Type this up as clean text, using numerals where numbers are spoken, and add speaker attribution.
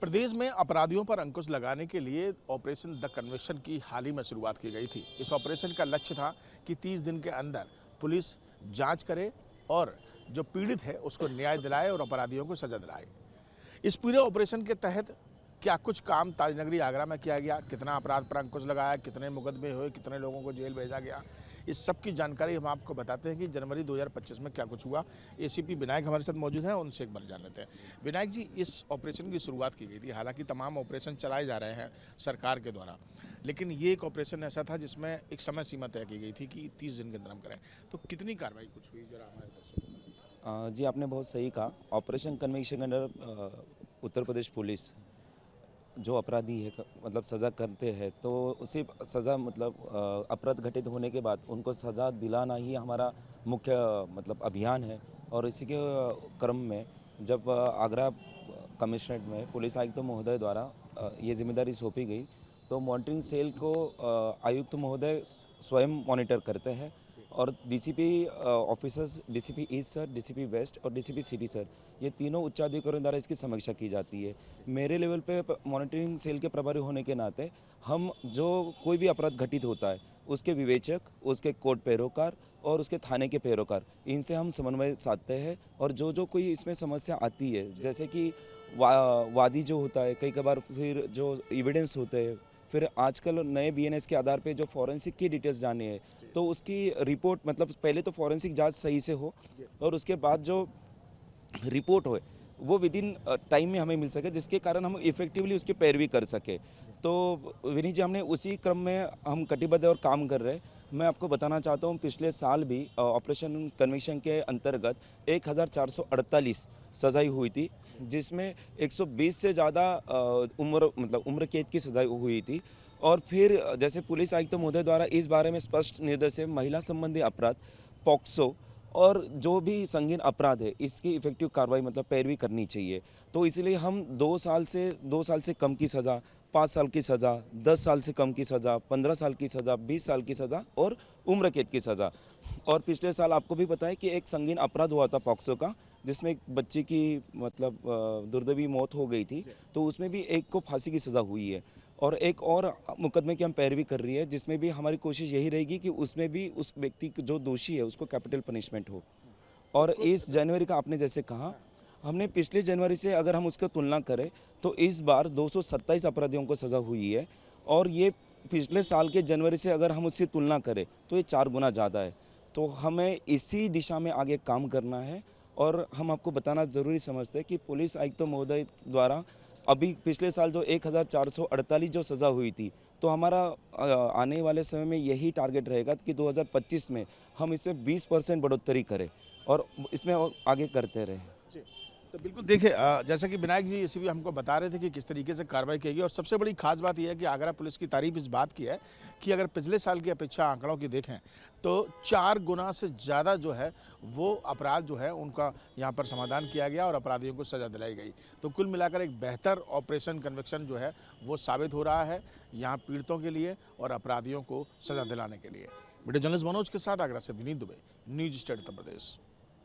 Speaker 1: प्रदेश में अपराधियों पर अंकुश लगाने के लिए ऑपरेशन द कन्विक्शन की हाल ही में शुरुआत की गई थी। इस ऑपरेशन का लक्ष्य था कि 30 दिन के अंदर पुलिस जांच करे और जो पीड़ित है उसको न्याय दिलाए और अपराधियों को सजा दिलाए। इस पूरे ऑपरेशन के तहत क्या कुछ काम ताजनगरी आगरा में किया गया, कितना अपराध पर अंकुश लगाया, कितने मुकदमे हुए, कितने लोगों को जेल भेजा गया, इस सब की जानकारी हम आपको बताते हैं कि जनवरी 2025 में क्या कुछ हुआ। एसीपी विनायक हमारे साथ मौजूद हैं, उनसे एक बार जान लेते हैं। विनायक जी, इस ऑपरेशन की शुरुआत की गई थी, हालांकि तमाम ऑपरेशन चलाए जा रहे हैं सरकार के द्वारा, लेकिन ये एक ऑपरेशन ऐसा था जिसमें एक समय सीमा तय की गई थी कि 30 दिन के अंदर हम करें, तो कितनी कार्रवाई कुछ हुई जरा हमारे दर्शकों।
Speaker 2: जी, आपने बहुत सही कहा। ऑपरेशन कन्विक्शन के अंडर उत्तर प्रदेश पुलिस जो अपराधी है मतलब सज़ा करते हैं, तो उसी सज़ा मतलब अपराध घटित होने के बाद उनको सज़ा दिलाना ही हमारा मुख्य मतलब अभियान है। और इसी के क्रम में जब आगरा कमिश्नरेट में पुलिस आयुक्त महोदय द्वारा ये जिम्मेदारी सौंपी गई, तो मॉनिटरिंग सेल को आयुक्त महोदय स्वयं मॉनिटर करते हैं और DCP officers, DCP east sir, DCP waste और डीसीपी सिटी सर, ये तीनों उच्चाधिकारियों द्वारा इसकी समीक्षा की जाती है। मेरे लेवल पे मॉनिटरिंग सेल के प्रभारी होने के नाते हम जो कोई भी अपराध घटित होता है उसके विवेचक, उसके कोर्ट पैरोकार और उसके थाने के पैरोकार, इनसे हम समन्वय साधते हैं। और जो कोई इसमें समस्या आती है, जैसे कि वादी जो होता है, कई कबार फिर जो एविडेंस होते हैं, फिर आजकल नए बीएनएस के आधार पे जो फॉरेंसिक की डिटेल्स जानी है, तो उसकी रिपोर्ट मतलब पहले तो फॉरेंसिक जांच सही से हो और उसके बाद जो रिपोर्ट हो वो विद इन टाइम में हमें मिल सके, जिसके कारण हम इफेक्टिवली उसकी पैरवी कर सके। तो विनीत जी, हमने उसी क्रम में हम कटिबद्ध और काम कर रहे हैं। मैं आपको बताना चाहता हूँ, पिछले साल भी ऑपरेशन कन्विक्शन के अंतर्गत 1448 सजाई हुई थी, जिसमें 120 से ज़्यादा उम्र कैद की सजा हुई थी। और फिर जैसे पुलिस आयुक्त महोदय द्वारा इस बारे में स्पष्ट निर्देश है, महिला संबंधी अपराध, पॉक्सो और जो भी संगीन अपराध है इसकी इफेक्टिव कार्रवाई मतलब पैरवी करनी चाहिए। तो इसलिए हम 2 साल से कम की सज़ा, 5 साल की सज़ा, 10 साल से कम की सज़ा, 15 साल की सज़ा, 20 साल की सज़ा और उम्र कैद की सज़ा। और पिछले साल आपको भी पता है कि एक संगीन अपराध हुआ था पॉक्सो का, जिसमें एक बच्चे की मतलब दुर्दैवी मौत हो गई थी, तो उसमें भी एक को फांसी की सज़ा हुई है। और एक और मुकदमे की हम पैरवी कर रही है, जिसमें भी हमारी कोशिश यही रहेगी कि उसमें भी उस व्यक्ति जो दोषी है उसको कैपिटल पनिशमेंट हो। और इस जनवरी का आपने जैसे कहा, हमने पिछले जनवरी से अगर हम उसका तुलना करें तो इस बार 227 अपराधियों को सज़ा हुई है। और ये पिछले साल के जनवरी से अगर हम उससे तुलना करें तो ये 4 गुना ज़्यादा है। तो हमें इसी दिशा में आगे काम करना है। और हम आपको बताना ज़रूरी समझते हैं कि पुलिस आयुक्त महोदय द्वारा अभी पिछले साल जो 1448 जो सज़ा हुई थी, तो हमारा आने वाले समय में यही टारगेट रहेगा कि 2025 में हम इसमें 20% बढ़ोतरी करें और इसमें और आगे करते रहें।
Speaker 1: तो बिल्कुल देखिए, जैसा कि विनायक जी इसी भी हमको बता रहे थे कि किस तरीके से कार्रवाई की गई, और सबसे बड़ी खास बात यह है कि आगरा पुलिस की तारीफ इस बात की है कि अगर पिछले साल की अपेक्षा आंकड़ों की देखें तो 4 गुना से ज़्यादा जो है वो अपराध जो है उनका यहाँ पर समाधान किया गया और अपराधियों को सज़ा दिलाई गई। तो कुल मिलाकर एक बेहतर ऑपरेशन कन्विक्शन जो है वो साबित हो रहा है यहाँ पीड़ितों के लिए और अपराधियों को सज़ा दिलाने के लिए। वीडियो जर्नलिस्ट मनोज के साथ आगरा से विनीत दुबे, न्यूज़ स्टेट उत्तर प्रदेश।